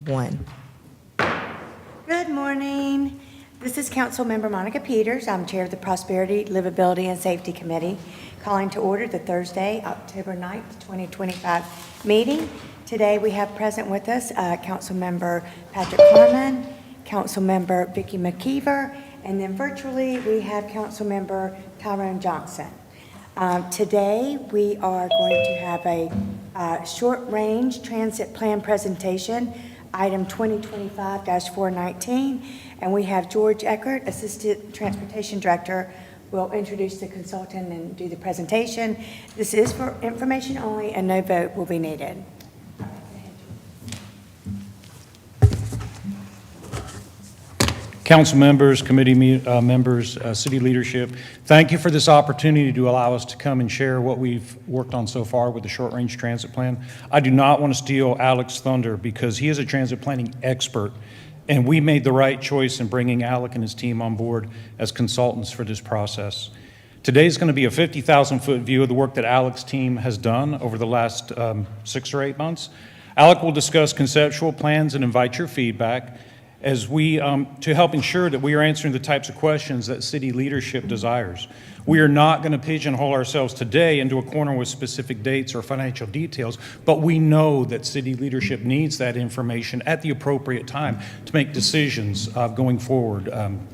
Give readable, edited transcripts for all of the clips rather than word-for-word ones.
One. Good morning. This is Councilmember Monica Peters. I'm Chair of the Prosperity, Livability, and Safety Committee, calling to order the Thursday, October 9th, 2025 meeting. Today we have present with us Councilmember Patrick Harmon, Councilmember Vicki McKeever, and then virtually we have Councilmember Tyrone Johnson. Today we are going to have a short-range transit plan presentation, item 2025-419, and we have George Eckert, Assistant Transportation Director, will introduce the consultant and do the presentation. This is for information only and no vote will be needed. Council members, committee members, city leadership, thank you for this opportunity to allow us to come and share what we've worked on so far with the short-range transit plan. I do not want to steal Alec's thunder because he is a transit planning expert, and we made the right choice in bringing Alec and his team on board as consultants for this process. Today is going to be a 50,000-foot view of the work that Alec's team has done over the last 6 or 8 months. Alec will discuss conceptual plans and invite your feedback as we, to help ensure that we are answering the types of questions that city leadership desires. We are not going to pigeonhole ourselves today into a corner with specific dates or financial details, but we know that city leadership needs that information at the appropriate time to make decisions going forward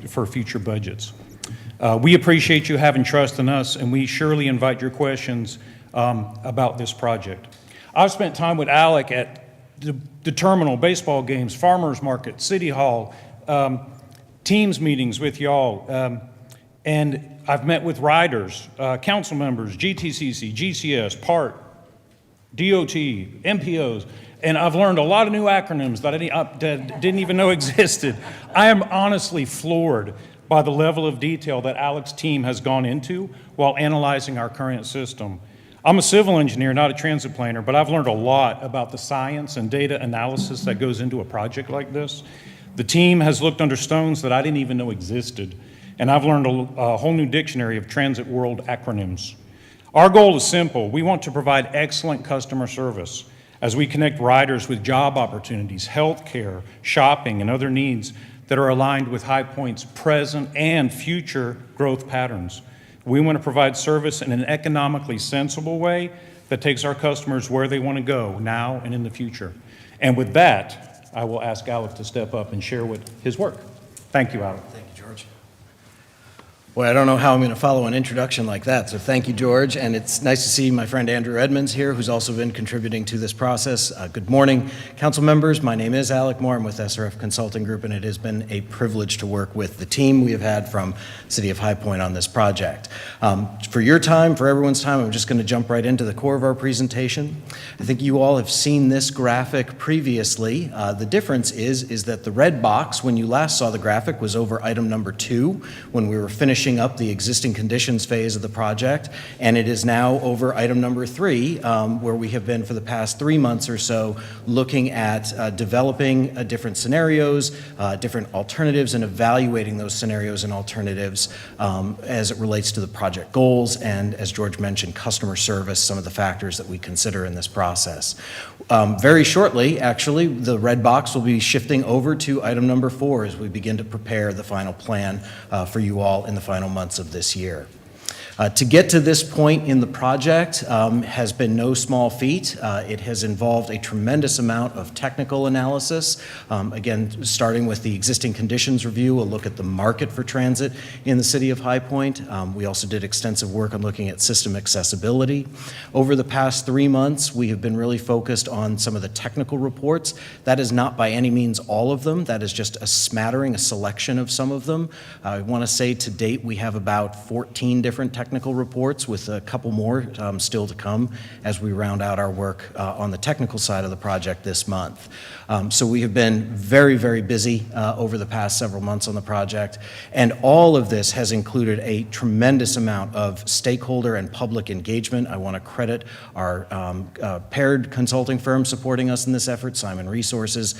for future budgets. We appreciate you having trust in us, and we surely invite your questions about this project. I've spent time with Alec at the terminal, baseball games, farmers market, city hall, teams meetings with y'all, and I've met with riders, council members, GTCC, GCS, PART, DOT, MPOs, and I've learned a lot of new acronyms that I didn't even know existed. I am honestly floored by the level of detail that Alec's team has gone into while analyzing our current system. I'm a civil engineer, not a transit planner, but I've learned a lot about the science and data analysis that goes into a project like this. The team has looked under stones that I didn't even know existed, and I've learned a whole new dictionary of transit world acronyms. Our goal is simple. We want to provide excellent customer service as we connect riders with job opportunities, health care, shopping, and other needs that are aligned with High Point's present and future growth patterns. We want to provide service in an economically sensible way that takes our customers where they want to go now and in the future. And with that, I will ask Alec to step up and share his work. Thank you, Alec. Thank you, George. Boy, I don't know how I'm going to follow an introduction like that, so thank you, George. And it's nice to see my friend Andrew Edmonds here, who's also been contributing to this process. Good morning, council members. My name is Alec Moore. I'm with SRF Consulting Group, and it has been a privilege to work with the team we have had from City of High Point on this project. For your time, for everyone's time, I'm just going to jump right into the core of our presentation. I think you all have seen this graphic previously. The difference is that the red box, when you last saw the graphic, was over item number 2, when we were finishing up the existing conditions phase of the project, and it is now over item number 3, where we have been for the past 3 months or so looking at developing different scenarios, different alternatives, and evaluating those scenarios and alternatives as it relates to the project goals and, as George mentioned, customer service, some of the factors that we consider in this process. Very shortly, actually, the red box will be shifting over to item number 4 as we begin to prepare the final plan for you all in the final months of this year. To get to this point in the project has been no small feat. It has involved a tremendous amount of technical analysis. Again, starting with the existing conditions review, a look at the market for transit in the city of High Point. We also did extensive work on looking at system accessibility. Over the past 3 months, we have been really focused on some of the technical reports. That is not by any means all of them. That is just a smattering, a selection of some of them. I want to say to date, we have about 14 different technical reports, with a couple more still to come as we round out our work on the technical side of the project this month. So we have been very, very busy over the past several months on the project, and all of this has included a tremendous amount of stakeholder and public engagement. I want to credit our paired consulting firm supporting us in this effort, Simon Resources.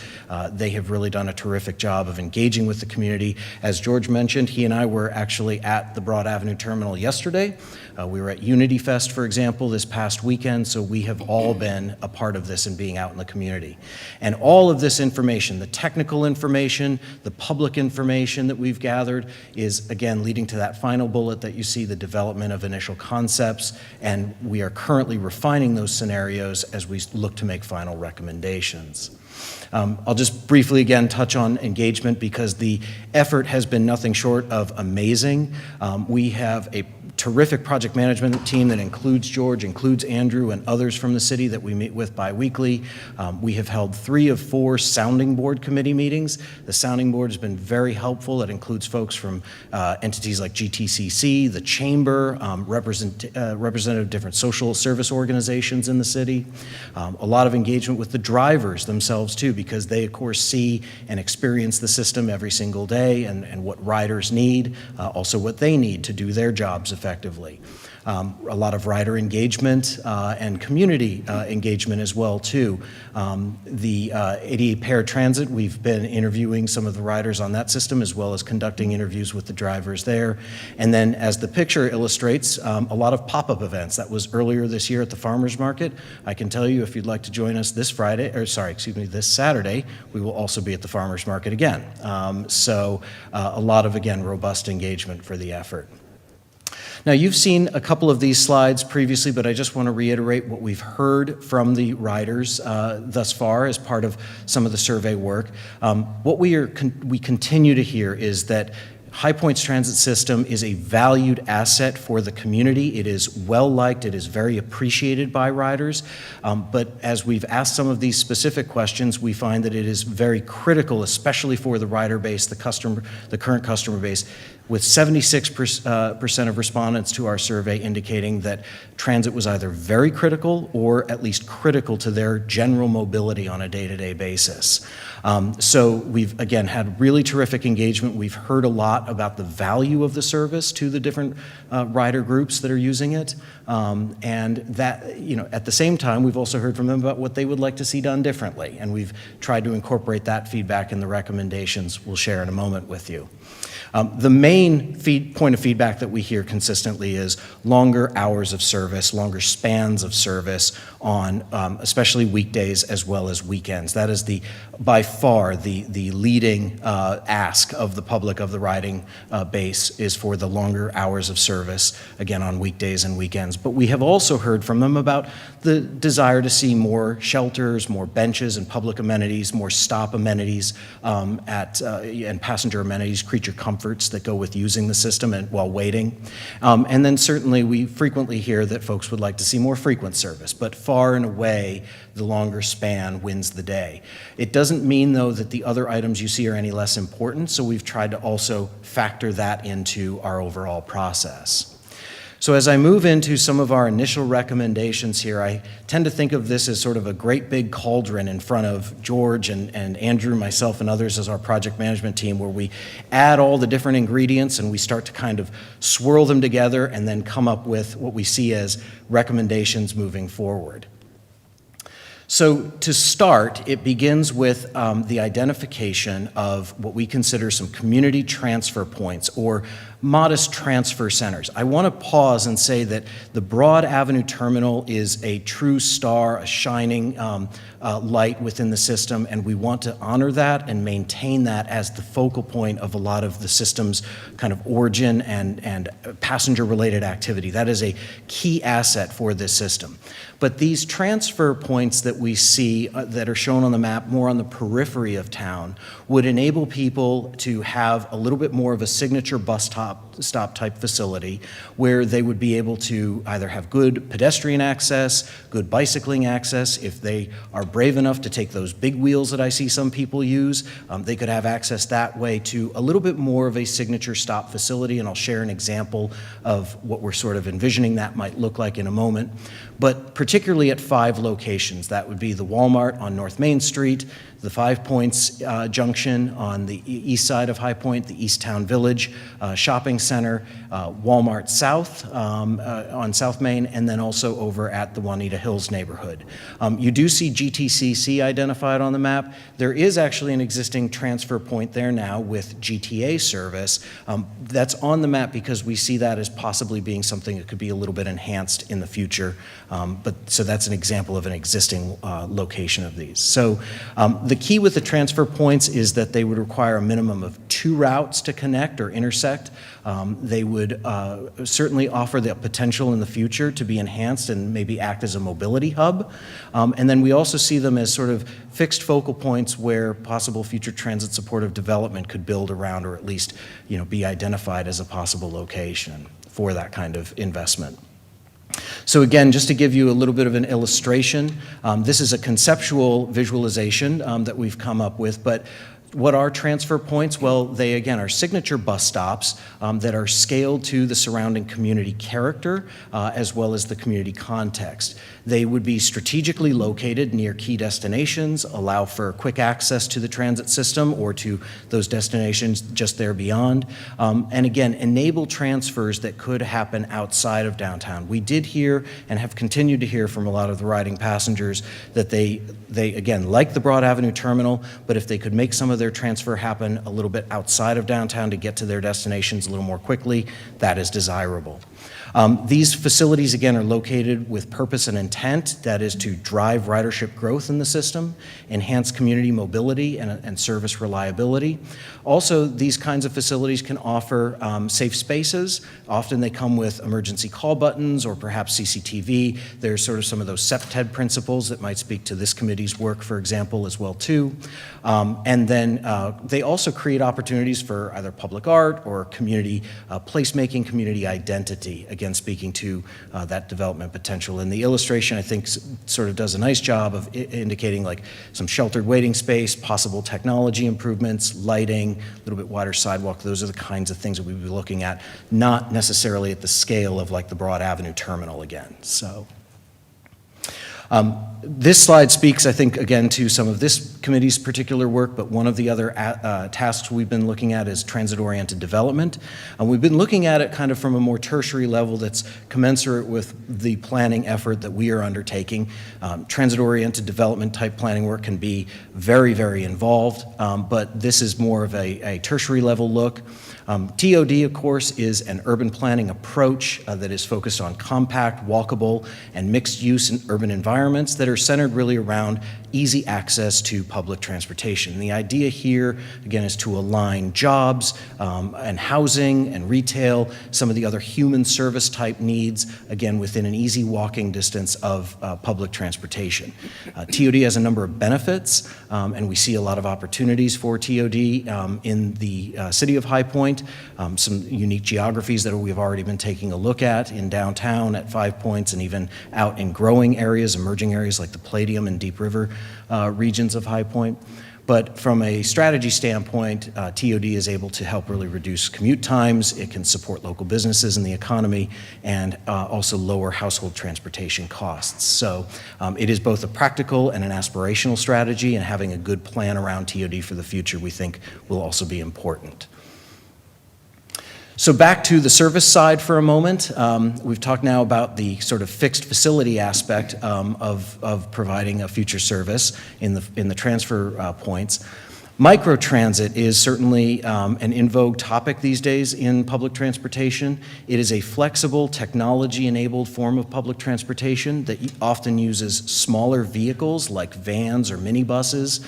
They have really done a terrific job of engaging with the community. As George mentioned, he and I were actually at the Broad Avenue Terminal yesterday Day. We were at Unity Fest, for example, this past weekend, so we have all been a part of this and being out in the community. And all of this information, the technical information, the public information that we've gathered is, again, leading to that final bullet that you see, the development of initial concepts, and we are currently refining those scenarios as we look to make final recommendations. I'll just briefly again touch on engagement because the effort has been nothing short of amazing. We have a terrific project management team that includes George, includes Andrew, and others from the city that we meet with bi-weekly. We have held 3 of 4 sounding board committee meetings. The sounding board has been very helpful. It includes folks from entities like GTCC, the Chamber, representative of different social service organizations in the city. A lot of engagement with the drivers themselves too, because they of course see and experience the system every single day and what riders need, also what they need to do their jobs effectively. A lot of rider engagement and community engagement as well too. The ADA paratransit, we've been interviewing some of the riders on that system as well as conducting interviews with the drivers there. And then as the picture illustrates, a lot of pop-up events. That was earlier this year at the Farmers Market. I can tell you if you'd like to join us this Saturday, we will also be at the Farmers Market again. A lot of, again, robust engagement for the effort. Now, you've seen a couple of these slides previously, but I just want to reiterate what we've heard from the riders thus far as part of some of the survey work. What we continue to hear is that High Point's transit system is a valued asset for the community. It is well-liked. It is very appreciated by riders. But as we've asked some of these specific questions, we find that it is very critical, especially for the rider base, the current customer base, with 76% of respondents to our survey indicating that transit was either very critical or at least critical to their general mobility on a day-to-day basis. So we've, again, had really terrific engagement. We've heard a lot about the value of the service to the different rider groups that are using it. And that, at the same time, we've also heard from them about what they would like to see done differently. And we've tried to incorporate that feedback in the recommendations we'll share in a moment with you. The main point of feedback that we hear consistently is longer hours of service, longer spans of service on especially weekdays as well as weekends. That is by far the leading ask of the public, of the riding base, is for the longer hours of service, again on weekdays and weekends. But we have also heard from them about the desire to see more shelters, more benches and public amenities, more stop amenities and passenger amenities, creature comforts that go with using the system and while waiting. And then certainly we frequently hear that folks would like to see more frequent service, but far and away the longer span wins the day. It doesn't mean though that the other items you see are any less important, so we've tried to also factor that into our overall process. So as I move into some of our initial recommendations here, I tend to think of this as sort of a great big cauldron in front of George and Andrew, myself, and others as our project management team, where we add all the different ingredients and we start to kind of swirl them together and then come up with what we see as recommendations moving forward. So to start, it begins with the identification of what we consider some community transfer points or modest transfer centers. I want to pause and say that the Broad Avenue Terminal is a true star, a shining light within the system, and we want to honor that and maintain that as the focal point of a lot of the system's kind of origin and passenger-related activity. That is a key asset for this system. But these transfer points that we see that are shown on the map more on the periphery of town would enable people to have a little bit more of a signature bus stop type facility where they would be able to either have good pedestrian access, good bicycling access. If they are brave enough to take those big wheels that I see some people use, they could have access that way to a little bit more of a signature stop facility, and I'll share an example of what we're sort of envisioning that might look like in a moment. But particularly at 5 locations, that would be the Walmart on North Main Street, the 5 Points Junction on the east side of High Point, the East Town Village Shopping Center, Walmart South on South Main, and then also over at the Juanita Hills neighborhood. You do see GTCC identified on the map. There is actually an existing transfer point there now with GTA service. That's on the map because we see that as possibly being something that could be a little bit enhanced in the future. So that's an example of an existing location of these. So the key with the transfer points is that they would require a minimum of 2 routes to connect or intersect. They would certainly offer the potential in the future to be enhanced and maybe act as a mobility hub. And then we also see them as sort of fixed focal points where possible future transit supportive development could build around, or at least, be identified as a possible location for that kind of investment. So again, just to give you a little bit of an illustration, this is a conceptual visualization that we've come up with, but what are transfer points? Well, they again are signature bus stops that are scaled to the surrounding community character as well as the community context. They would be strategically located near key destinations, allow for quick access to the transit system or to those destinations just there beyond, and again, enable transfers that could happen outside of downtown. We did hear and have continued to hear from a lot of the riding passengers that they again like the Broad Avenue terminal, but if they could make some of their transfer happen a little bit outside of downtown to get to their destinations a little more quickly, that is desirable. These facilities, again, are located with purpose and intent, that is to drive ridership growth in the system, enhance community mobility and service reliability. Also, these kinds of facilities can offer safe spaces. Often they come with emergency call buttons or perhaps CCTV. There's sort of some of those CEPTED principles that might speak to this committee's work, for example, as well, too. And then they also create opportunities for either public art or community placemaking, community identity, again, speaking to that development potential. And the illustration, I think, sort of does a nice job of indicating like some sheltered waiting space, possible technology improvements, lighting, a little bit wider sidewalk. Those are the kinds of things that we'd be looking at, not necessarily at the scale of like the Broad Avenue terminal again. So. This slide speaks, I think, again, to some of this committee's particular work, but one of the other tasks we've been looking at is transit-oriented development. We've been looking at it kind of from a more tertiary level that's commensurate with the planning effort that we are undertaking. Transit-oriented development type planning work can be very, very involved, but this is more of a tertiary level look. TOD, of course, is an urban planning approach that is focused on compact, walkable, and mixed use in urban environments that are centered really around easy access to public transportation. And the idea here, again, is to align jobs and housing and retail, some of the other human service type needs, again, within an easy walking distance of public transportation. TOD has a number of benefits, and we see a lot of opportunities for TOD in the city of High Point, some unique geographies that we've already been taking a look at in downtown at 5 Points and even out in growing areas, emerging areas like the Palladium and Deep River regions of High Point. But from a strategy standpoint, TOD is able to help really reduce commute times. It can support local businesses and the economy and also lower household transportation costs. So it is both a practical and an aspirational strategy, and having a good plan around TOD for the future we think will also be important. So back to the service side for a moment. We've talked now about the sort of fixed facility aspect of providing a future service in the transfer points. Microtransit is certainly an in vogue topic these days in public transportation. It is a flexible, technology-enabled form of public transportation that often uses smaller vehicles like vans or minibuses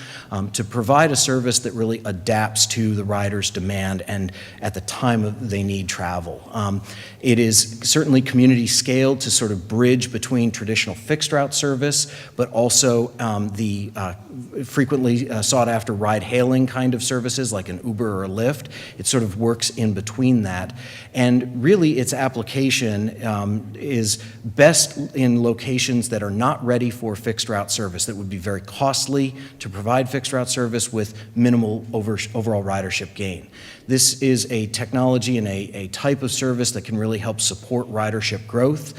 to provide a service that really adapts to the rider's demand and at the time they need travel. It is certainly community scaled to sort of bridge between traditional fixed route service, but also the frequently sought after ride-hailing kind of services like an Uber or a Lyft. It sort of works in between that. And really its application is best in locations that are not ready for fixed route service, that would be very costly to provide fixed route service with minimal overall ridership gain. This is a technology and a type of service that can really help support ridership growth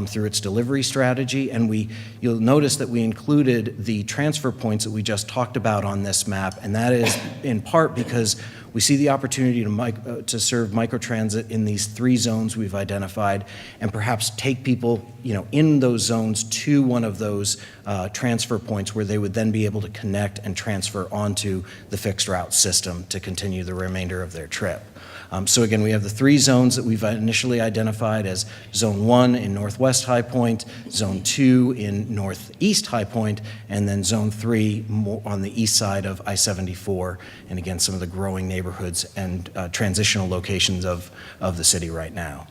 through its delivery strategy. And you'll notice that we included the transfer points that we just talked about on this map, and that is in part because we see the opportunity to serve microtransit in these 3 zones we've identified, and perhaps take people, in those zones to one of those transfer points where they would then be able to connect and transfer onto the fixed route system to continue the remainder of their trip. So again, we have the 3 zones that we've initially identified as Zone 1 in Northwest High Point, Zone 2 in Northeast High Point, and then Zone 3 on the east side of I-74, and again, some of the growing neighborhoods and transitional locations of the city right now.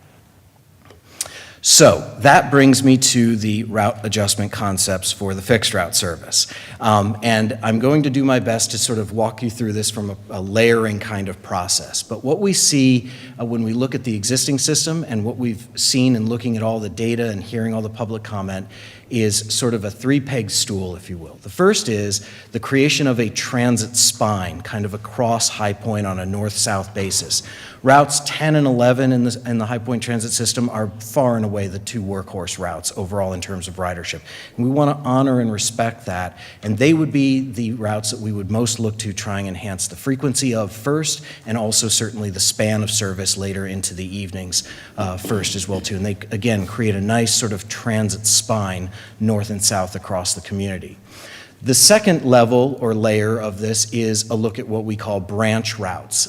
So that brings me to the route adjustment concepts for the fixed route service. And I'm going to do my best to sort of walk you through this from a layering kind of process. But what we see when we look at the existing system and what we've seen in looking at all the data and hearing all the public comment is sort of a 3-peg stool, if you will. The first is the creation of a transit spine, kind of across High Point on a north-south basis. Routes 10 and 11 in the High Point transit system are far and away the 2 workhorse routes overall in terms of ridership. And we want to honor and respect that, and they would be the routes that we would most look to try and enhance the frequency of first, and also certainly the span of service later into the evenings first as well too. And they, again, create a nice sort of transit spine north and south across the community. The second level or layer of this is a look at what we call branch routes.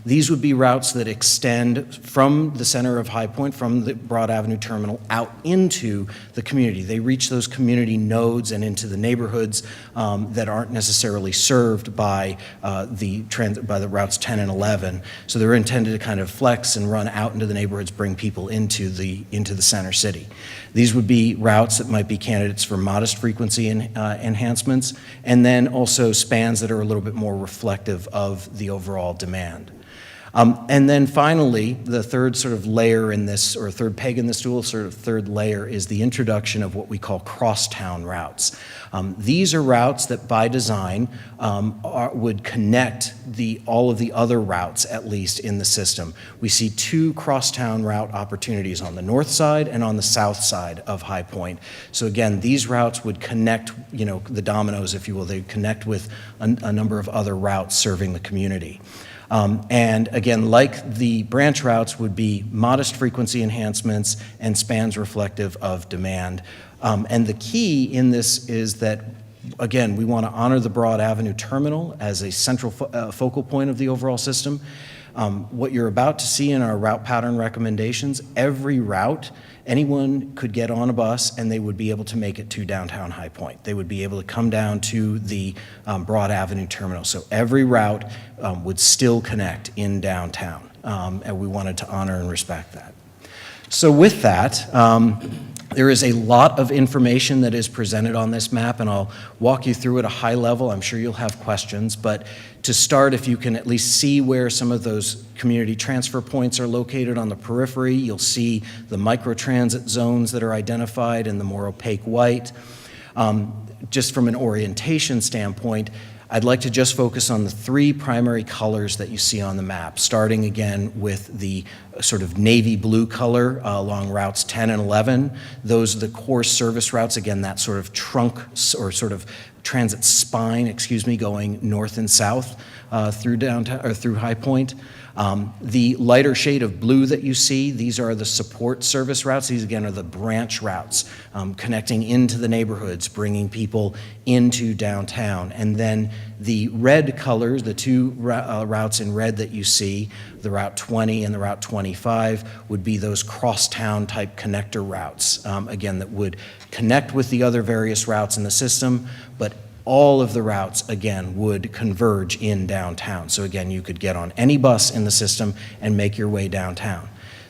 These would be routes that extend from the center of High Point, from the Broad Avenue Terminal, out into the community. They reach those community nodes and into the neighborhoods that aren't necessarily served by the routes 10 and 11. So they're intended to kind of flex and run out into the neighborhoods, bring people into the center city. These would be routes that might be candidates for modest frequency enhancements, and then also spans that are a little bit more reflective of the overall demand. And then finally, the third sort of layer in this, or third peg in the stool, sort of third layer, is the introduction of what we call crosstown routes. These are routes that by design would connect all of the other routes, at least in the system. We see 2 crosstown route opportunities on the north side and on the south side of High Point. So again, these routes would connect, the dominoes, if you will. They connect with a number of other routes serving the community. And again, like the branch routes, would be modest frequency enhancements and spans reflective of demand. And the key in this is that, again, we want to honor the Broad Avenue Terminal as a central focal point of the overall system. What you're about to see in our route pattern recommendations, every route, anyone could get on a bus and they would be able to make it to downtown High Point. They would be able to come down to the Broad Avenue Terminal. So every route would still connect in downtown, and we wanted to honor and respect that. So with that, there is a lot of information that is presented on this map, and I'll walk you through at a high level. I'm sure you'll have questions, but to start, if you can at least see where some of those community transfer points are located on the periphery, you'll see the microtransit zones that are identified in the more opaque white. Just from an orientation standpoint, I'd like to just focus on the 3 primary colors that you see on the map, starting again with the sort of navy blue color along routes 10 and 11. Those are the core service routes, again, that sort of trunk or sort of transit spine, going north and south through downtown or through High Point. The lighter shade of blue that you see, these are the support service routes. These, again, are the branch routes connecting into the neighborhoods, bringing people into downtown. And then the red colors, the 2 routes in red that you see, the Route 20 and the Route 25, would be those crosstown type connector routes, again, that would connect with the other various routes in the system, but all of the routes, again, would converge in downtown. So again, you could get on any bus in the system and make your way downtown.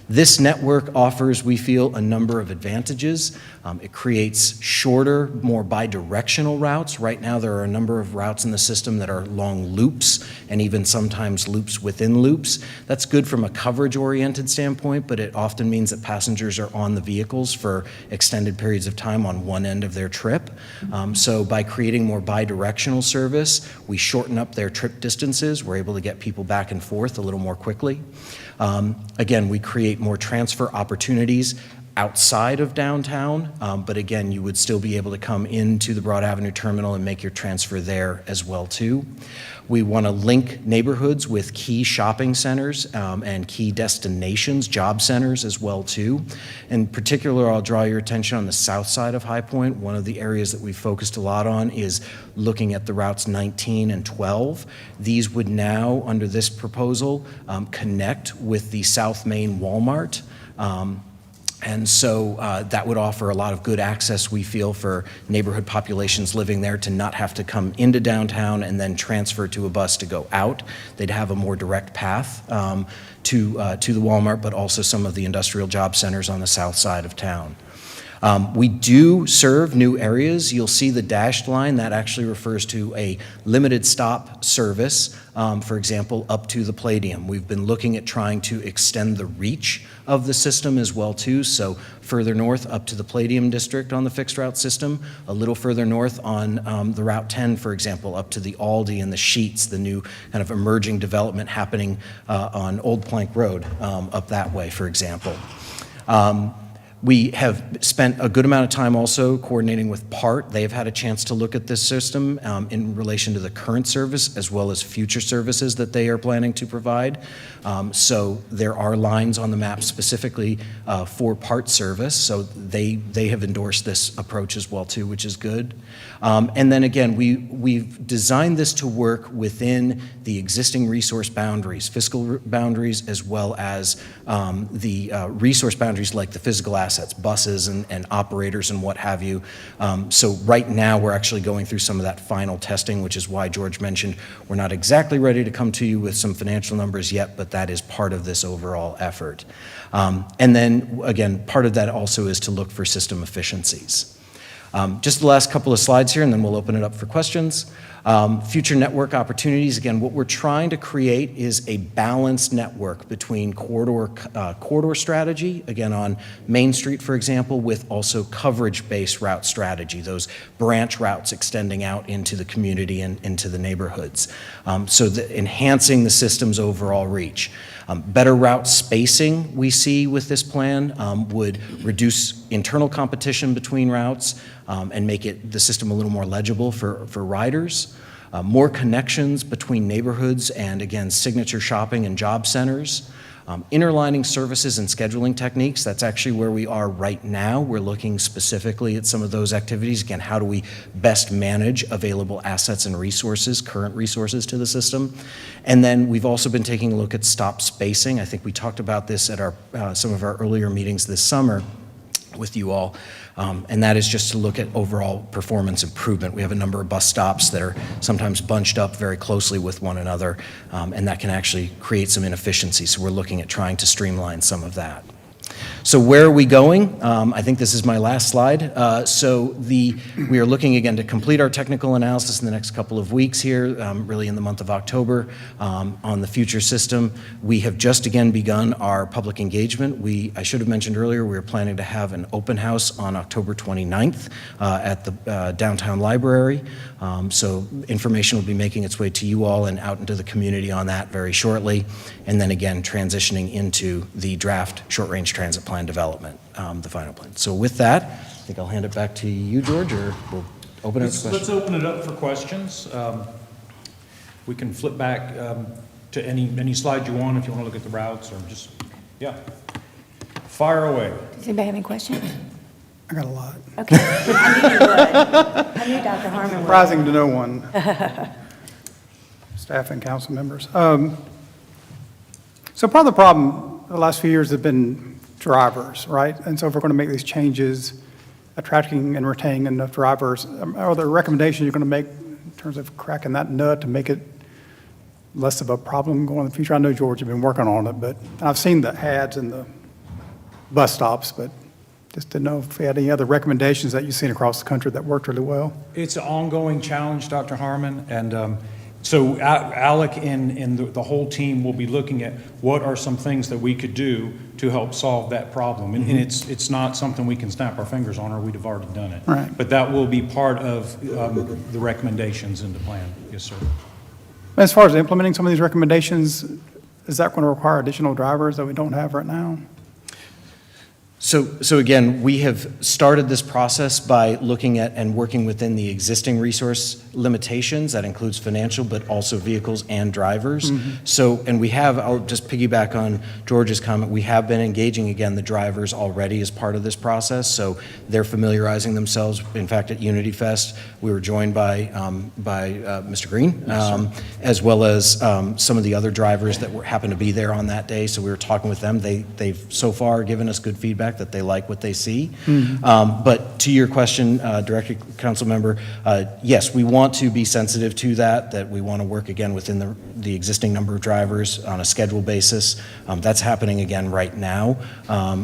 This network offers, we feel, a number of advantages. It creates shorter, more bidirectional routes. Right now, there are a number of routes in the system that are long loops, and even sometimes loops within loops. That's good from a coverage-oriented standpoint, but it often means that passengers are on the vehicles for extended periods of time on one end of their trip. So by creating more bidirectional service, we shorten up their trip distances. We're able to get people back and forth a little more quickly. Again, we create more transfer opportunities outside of downtown, but again, you would still be able to come into the Broad Avenue Terminal and make your transfer there as well too. We want to link neighborhoods with key shopping centers and key destinations, job centers as well too. In particular, I'll draw your attention on the south side of High Point. One of the areas that we've focused a lot on is looking at the routes 19 and 12. These would now, under this proposal, connect with the South Main Walmart. And so that would offer a lot of good access, we feel, for neighborhood populations living there to not have to come into downtown and then transfer to a bus to go out. They'd have a more direct path to the Walmart, but also some of the industrial job centers on the south side of town. We do serve new areas. You'll see the dashed line. That actually refers to a limited stop service, for example, up to the Palladium. We've been looking at trying to extend the reach of the system as well too, so further north up to the Palladium district on the fixed route system, a little further north on the Route 10, for example, up to the Aldi and the Sheets, the new kind of emerging development happening on Old Plank Road up that way, for example. We have spent a good amount of time also coordinating with PART. They have had a chance to look at this system in relation to the current service as well as future services that they are planning to provide. So there are lines on the map specifically for PART service. So they have endorsed this approach as well too, which is good. And then again, we've designed this to work within the existing resource boundaries, fiscal boundaries, as well as the resource boundaries like the physical assets, buses and operators and what have you. So right now we're actually going through some of that final testing, which is why George mentioned we're not exactly ready to come to you with some financial numbers yet, but that is part of this overall effort. And then again, part of that also is to look for system efficiencies. Just the last couple of slides here, and then we'll open it up for questions. Future network opportunities. Again, what we're trying to create is a balanced network between corridor strategy, again on Main Street, for example, with also coverage-based route strategy, those branch routes extending out into the community and into the neighborhoods. So enhancing the system's overall reach. Better route spacing we see with this plan would reduce internal competition between routes and make the system a little more legible for riders. More connections between neighborhoods and, again, signature shopping and job centers. Interlining services and scheduling techniques, that's actually where we are right now. We're looking specifically at some of those activities. Again, how do we best manage available assets and resources, current resources to the system? And then we've also been taking a look at stop spacing. I think we talked about this at some of our earlier meetings this summer with you all. And that is just to look at overall performance improvement. We have a number of bus stops that are sometimes bunched up very closely with one another, and that can actually create some inefficiency. So we're looking at trying to streamline some of that. So where are we going? I think this is my last slide. We are looking again to complete our technical analysis in the next couple of weeks here, really in the month of October, on the future system. We have just again begun our public engagement. I should have mentioned earlier, we are planning to have an open house on October 29th at the downtown library. So information will be making its way to you all and out into the community on that very shortly. And then again, transitioning into the draft short-range transit plan development, the final plan. So with that, I think I'll hand it back to you, George, or we'll open it up for questions. Let's open it up for questions. We can flip back to any slide you want if you want to look at the routes or just, yeah. Fire away. Does anybody have any questions? I got a lot. Okay. I knew you would. I knew Dr. Harmon would. Surprising to no one. Staff and council members. So part of the problem the last few years have been drivers, right? And so if we're going to make these changes, attracting and retaining enough drivers, are there recommendations you're going to make in terms of cracking that nut to make it less of a problem going in the future? I know, George, you've been working on it, but I've seen the ads and the bus stops, but just didn't know if you had any other recommendations that you've seen across the country that worked really well. It's an ongoing challenge, Dr. Harmon, and so Alec and the whole team will be looking at what are some things that we could do to help solve that problem. And it's not something we can snap our fingers on or we'd have already done it. Right. But that will be part of the recommendations in the plan. Yes, sir. As far as implementing some of these recommendations, is that going to require additional drivers that we don't have right now? So again, we have started this process by looking at and working within the existing resource limitations. That includes financial, but also vehicles and drivers. So, and we have, I'll just piggyback on George's comment, we have been engaging, again, the drivers already as part of this process. So they're familiarizing themselves. In fact, at Unity Fest, we were joined by Mr. Green, as well as some of the other drivers that happened to be there on that day. So we were talking with them. They've so far given us good feedback that they like what they see. But to your question, Director, Council Member, yes, we want to be sensitive to that we want to work again within the existing number of drivers on a schedule basis. That's happening again right now.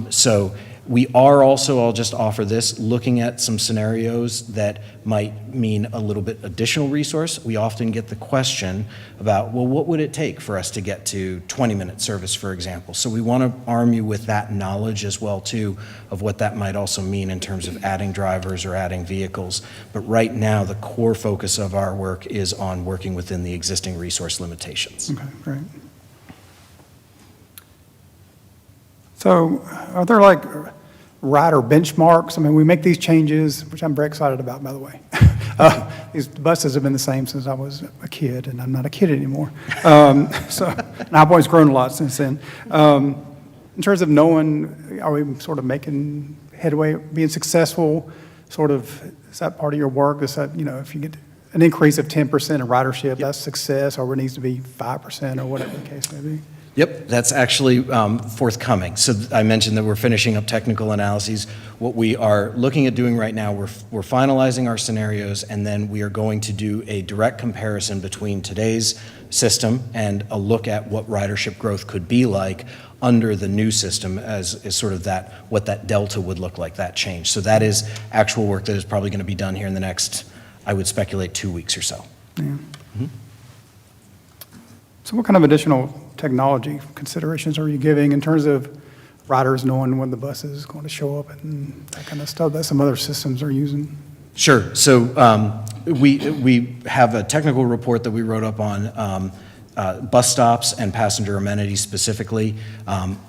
So we are also, I'll just offer this, looking at some scenarios that might mean a little bit additional resource. We often get the question about, well, what would it take for us to get to 20-minute service, for example? So we want to arm you with that knowledge as well, too, of what that might also mean in terms of adding drivers or adding vehicles. But right now, the core focus of our work is on working within the existing resource limitations. Okay, great. So are there like rider benchmarks? I mean, we make these changes, which I'm very excited about, by the way. These buses have been the same since I was a kid, and I'm not a kid anymore. And I've always grown a lot since then. In terms of knowing, are we sort of making headway, being successful, sort of, is that part of your work? Is that, if you get an increase of 10% in ridership, that's success, or it needs to be 5% or whatever the case may be? Yep, that's actually forthcoming. So I mentioned that we're finishing up technical analyses. What we are looking at doing right now, we're finalizing our scenarios, and then we are going to do a direct comparison between today's system and a look at what ridership growth could be like under the new system as sort of what that delta would look like, that change. So that is actual work that is probably going to be done here in the next, I would speculate, 2 weeks or so. Yeah. So what kind of additional technology considerations are you giving in terms of riders knowing when the bus is going to show up and that kind of stuff that some other systems are using? Sure. So we have a technical report that we wrote up on bus stops and passenger amenities specifically.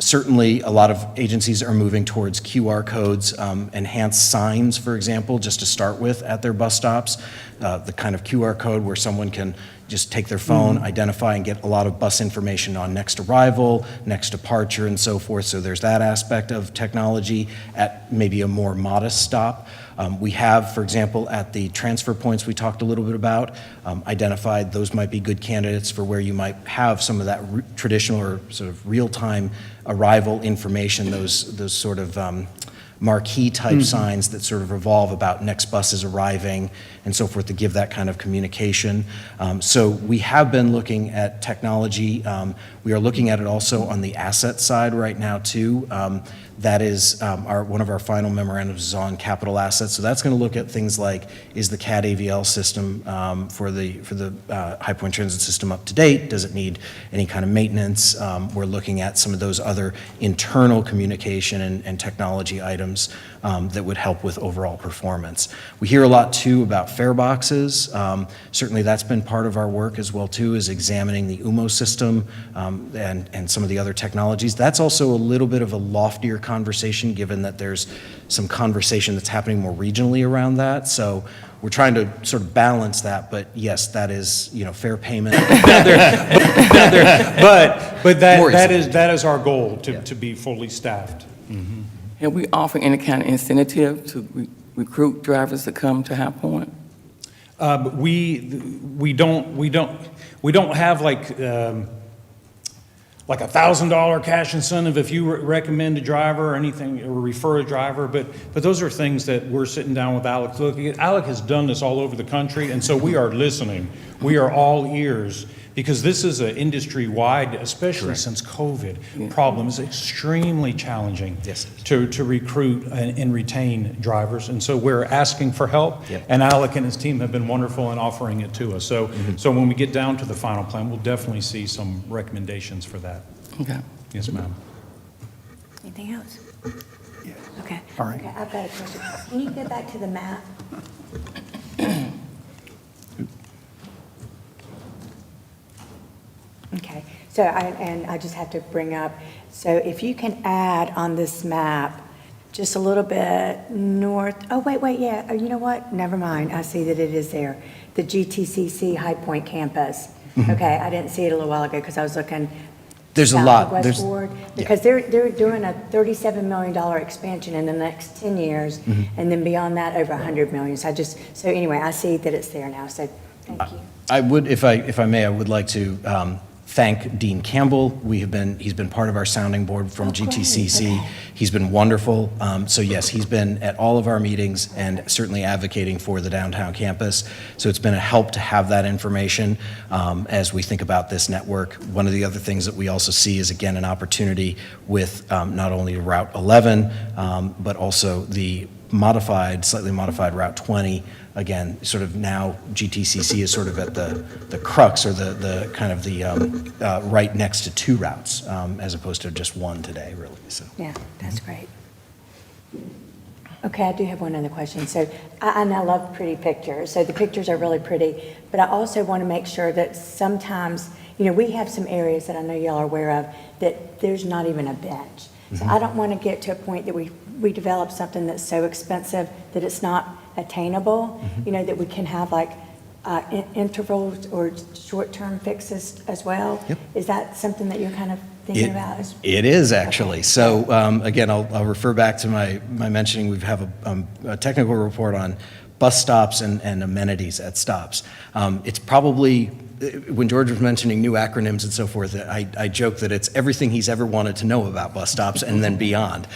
Certainly, a lot of agencies are moving towards QR codes, enhanced signs, for example, just to start with at their bus stops. The kind of QR code where someone can just take their phone, identify, and get a lot of bus information on next arrival, next departure, and so forth. So there's that aspect of technology at maybe a more modest stop. We have, for example, at the transfer points we talked a little bit about, identified those might be good candidates for where you might have some of that traditional or sort of real-time arrival information, those sort of marquee type signs that sort of revolve about next bus is arriving and so forth to give that kind of communication. So we have been looking at technology. We are looking at it also on the asset side right now too. That is one of our final memorandums is on capital assets. So that's going to look at things like, is the CAD AVL system for the High Point Transit System up to date? Does it need any kind of maintenance? We're looking at some of those other internal communication and technology items that would help with overall performance. We hear a lot too about fare boxes. Certainly that's been part of our work as well too, is examining the UMO system and some of the other technologies. That's also a little bit of a loftier conversation, given that there's some conversation that's happening more regionally around that. So we're trying to sort of balance that, but yes, that is, fair payment. But that is our goal, to be fully staffed. Have we offered any kind of incentive to recruit drivers to come to High Point? We don't have like $1,000 cash incentive if you recommend a driver or anything, or refer a driver, but those are things that we're sitting down with Alec. Look, Alec has done this all over the country, and so we are listening. We are all ears, because this is an industry-wide, especially since COVID, problem. It's extremely challenging to recruit and retain drivers, and so we're asking for help, and Alec and his team have been wonderful in offering it to us. So when we get down to the final plan, we'll definitely see some recommendations for that. Okay. Yes, ma'am. Anything else? Yeah. Okay. All right. Okay, I've got a question. Can you go back to the map? Okay, so I just have to bring up, so if you can add on this map just a little bit north, oh, wait, yeah, oh, you know what? Never mind, I see that it is there. The GTCC High Point campus. Okay, I didn't see it a little while ago because I was looking There's a south lot. of West There's- Ford, yeah. because they're doing a $37 million expansion in the next 10 years, and then beyond that, over 100 million. So so anyway, I see that it's there now, so thank you. I would, if I may, I would like to thank Dean Campbell. He's been part of our sounding board from Oh, great. GTCC. Okay. He's been wonderful. So yes, he's been at all of our meetings and certainly advocating for the downtown campus. So it's been a help to have that information as we think about this network. One of the other things that we also see is, again, an opportunity with not only Route 11, but also the slightly modified Route 20. Again, sort of now GTCC is sort of at the crux, or the kind of the right next to two routes, as opposed to just one today, really, so. Yeah, that's great. Okay, I do have one other question. So I love pretty pictures, so the pictures are really pretty, but I also want to make sure that sometimes, we have some areas that I know y'all are aware of that there's not even a bench. So I don't want to get to a point that we develop something that's so expensive that it's not attainable, that we can have like intervals or short-term fixes as well. Yep. Is that something that you're kind of thinking about? It is, actually. Okay. So again, I'll refer back to my mentioning, we have a technical report on bus stops and amenities at stops. It's probably, when George was mentioning new acronyms and so forth, I joke that it's everything he's ever wanted to know about bus stops and then beyond.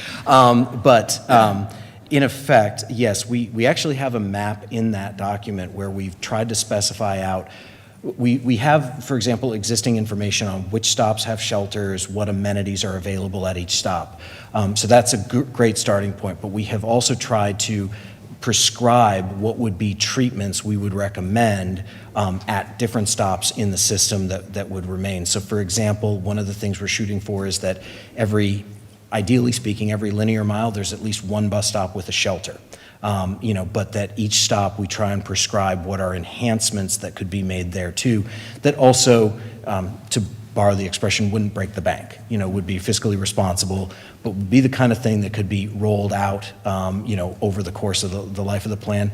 In effect, yes, we actually have a map in that document where we've tried to specify out. We have, for example, existing information on which stops have shelters, what amenities are available at each stop. So that's a great starting point, but we have also tried to prescribe what would be treatments we would recommend at different stops in the system that would remain. So for example, one of the things we're shooting for is that ideally speaking, every linear mile, there's at least one bus stop with a shelter. But that each stop we try and prescribe what are enhancements that could be made there too, that also, to borrow the expression, wouldn't break the bank, would be fiscally responsible, but would be the kind of thing that could be rolled out, over the course of the life of the plan.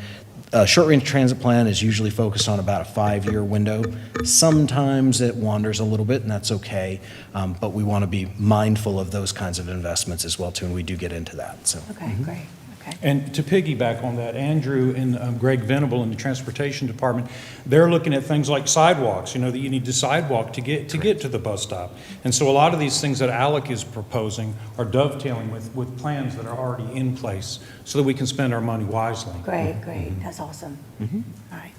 A short-range transit plan is usually focused on about a 5-year window. Sometimes it wanders a little bit, and that's okay, but we want to be mindful of those kinds of investments as well, too, and we do get into that. So. Okay, great, okay. And to piggyback on that, Andrew and Greg Venable in the Transportation Department, they're looking at things like sidewalks, that you need to sidewalk to get to the bus stop. And so a lot of these things that Alec is proposing are dovetailing with plans that are already in place so that we can spend our money wisely. Great, that's awesome. All right.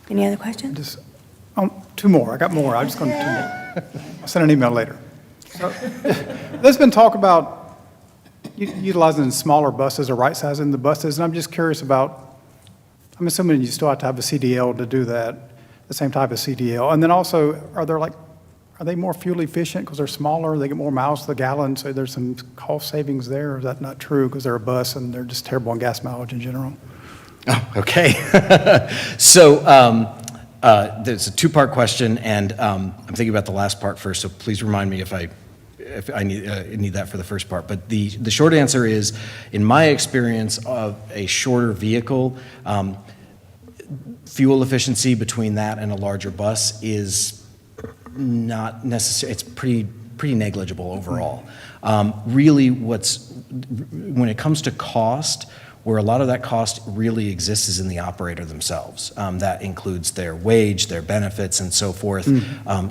Any other questions? Just, two more. I got more. I'm just going to two more. I'll send an email later. So, there's been talk about utilizing smaller buses or right-sizing the buses, and I'm just curious about, I'm assuming you still have to have a CDL to do that, the same type of CDL. And then also, are they more fuel efficient because they're smaller, they get more miles to the gallon, so there's some cost savings there? Or is that not true because they're a bus and they're just terrible on gas mileage in general? Oh, okay. So there's a two-part question, and I'm thinking about the last part first, so please remind me if I need that for the first part. But the short answer is, in my experience of a shorter vehicle, fuel efficiency between that and a larger bus is not necessary. It's pretty negligible overall. Really, when it comes to cost, where a lot of that cost really exists is in the operator themselves. That includes their wage, their benefits, and so forth.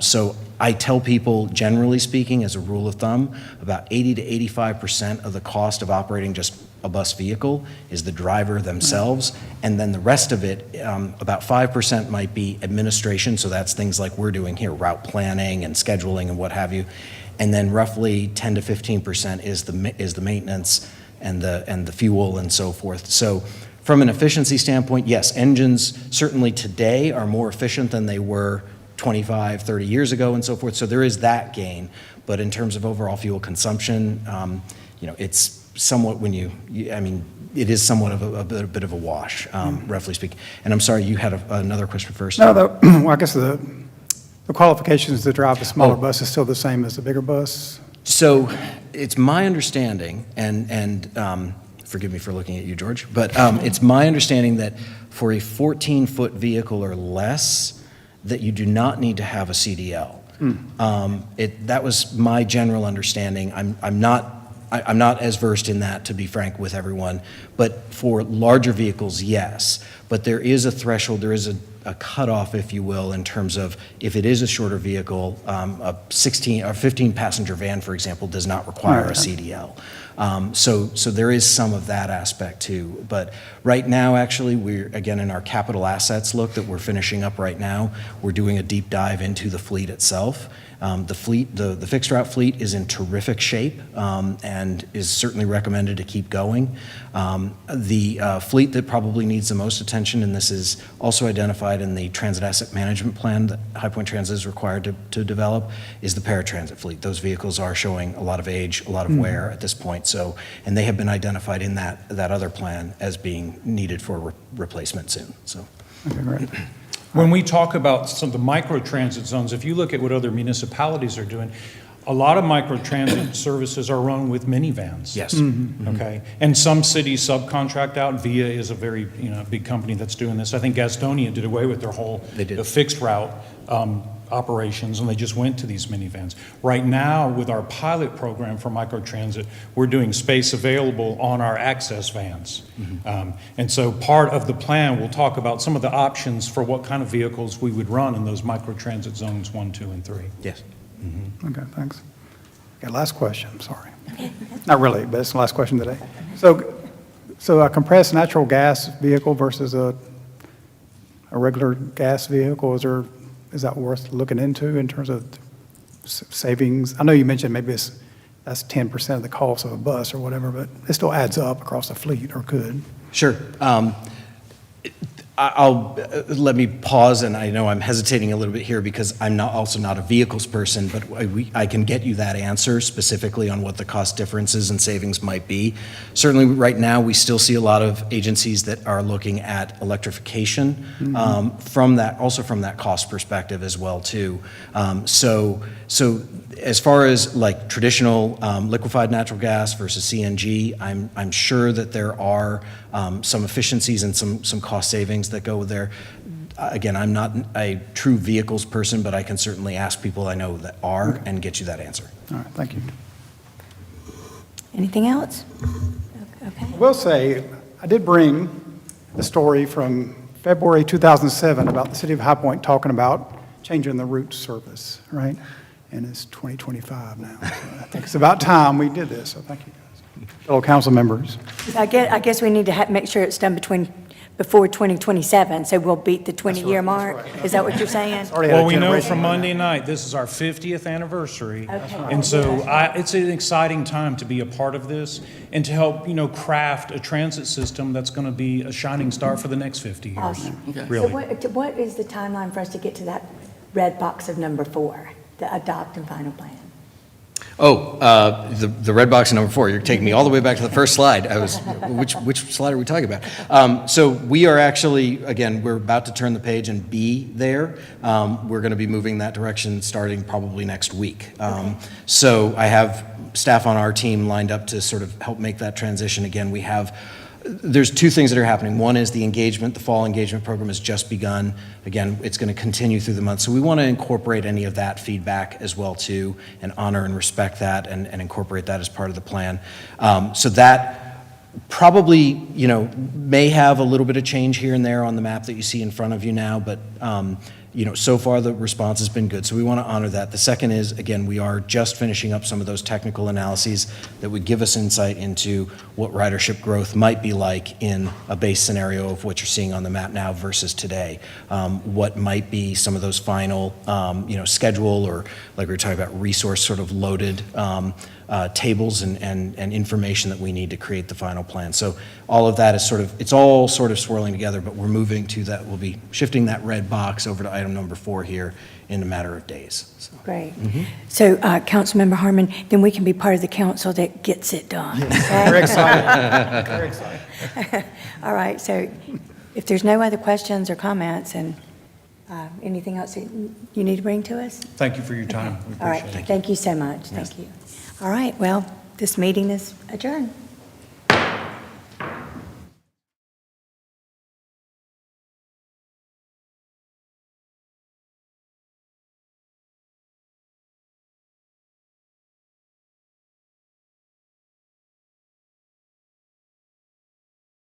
So I tell people, generally speaking, as a rule of thumb, about 80 to 85% of the cost of operating just a bus vehicle is the driver themselves, and then the rest of it, about 5% might be administration, so that's things like we're doing here, route planning and scheduling and what have you, and then roughly 10 to 15% is the maintenance and the fuel and so forth. So from an efficiency standpoint, yes, engines certainly today are more efficient than they were 25, 30 years ago and so forth, so there is that gain, but in terms of overall fuel consumption, it's somewhat it is somewhat of a bit of a wash, roughly speaking. And I'm sorry, you had another question first. No, well, I guess the qualifications to drive a smaller bus is still the same as the bigger bus? So it's my understanding, and forgive me for looking at you, George, but it's my understanding that for a 14-foot vehicle or less, that you do not need to have a CDL. That was my general understanding. I'm not as versed in that, to be frank with everyone, but for larger vehicles, yes. But there is a threshold, there is a cutoff, if you will, in terms of if it is a shorter vehicle, a 16 or 15-passenger van, for example, does not require a CDL. So there is some of that aspect too. But right now, actually, we're, again, in our capital assets look that we're finishing up right now, we're doing a deep dive into the fleet itself. The fixed route fleet is in terrific shape and is certainly recommended to keep going. The fleet that probably needs the most attention, and this is also identified in the transit asset management plan that High Point Transit is required to develop, is the paratransit fleet. Those vehicles are showing a lot of age, a lot of wear at this point. So, and they have been identified in that other plan as being needed for replacement soon. So. Okay, great. When we talk about some of the microtransit zones, if you look at what other municipalities are doing, a lot of microtransit services are run with minivans. Yes. Okay, and some cities subcontract out. Via is a very big company that's doing this. I think Gastonia did away with their whole the fixed route operations, and they just went to these minivans. Right now, with our pilot program for microtransit, we're doing space available on our access vans. And so part of the plan will talk about some of the options for what kind of vehicles we would run in those microtransit zones 1, 2, and 3. Yes. Okay, thanks. Okay, last question, sorry. Not really, but it's the last question today. So a compressed natural gas vehicle versus a regular gas vehicle, is that worth looking into in terms of savings? I know you mentioned maybe that's 10% of the cost of a bus or whatever, but it still adds up across the fleet, or could. Sure. Let me pause, and I know I'm hesitating a little bit here because I'm also not a vehicles person, but I can get you that answer specifically on what the cost differences and savings might be. Certainly right now, we still see a lot of agencies that are looking at electrification from that cost perspective as well too. So as far as like traditional liquefied natural gas versus CNG, I'm sure that there are some efficiencies and some cost savings that go there. Again, I'm not a true vehicles person, but I can certainly ask people I know that are and get you that answer. All right, thank you. Anything else? Okay. I will say, I did bring a story from February 2007 about the city of High Point talking about changing the route service, right? And it's 2025 now. So I think it's about time we did this, so thank you guys. Fellow council members. I guess we need to make sure it's done before 2027, so we'll beat the 20-year mark? right. Is that what you're saying? Already had a Well, we know generation from by now. Monday night, this is our 50th anniversary. Okay. And so it's an exciting time to be a part of this and to help, craft a transit system that's going to be a shining star for the next 50 years. Awesome. Okay. Really. So what is the timeline for us to get to that red box of number 4, the adopt and final plan? The red box number 4, you're taking me all the way back to the first slide. Which slide are we talking about? So we are actually, again, we're about to turn the page and be there. We're going to be moving that direction starting probably next week. So I have staff on our team lined up to sort of help make that transition. Again, there's 2 things that are happening. One is the engagement, the fall engagement program has just begun. Again, it's going to continue through the month. So we want to incorporate any of that feedback as well too, and honor and respect that and incorporate that as part of the plan. So that probably, may have a little bit of change here and there on the map that you see in front of you now, but so far the response has been good. So we want to honor that. The second is, again, we are just finishing up some of those technical analyses that would give us insight into what ridership growth might be like in a base scenario of what you're seeing on the map now versus today. What might be some of those final, schedule, or like we were talking about, resource sort of loaded tables and information that we need to create the final plan. So all of that is it's all sort of swirling together, but we're moving to that. We'll be shifting that red box over to item number 4 here in a matter of days. So. Great. So, Councilmember Harmon, then we can be part of the council that gets it done. Okay? Very excited. Very excited. All right, so if there's no other questions or comments, and anything else that you need to bring to us? Thank you for your time. We All right, appreciate it. thank you so much. Thank you. All right, well, this meeting is adjourned.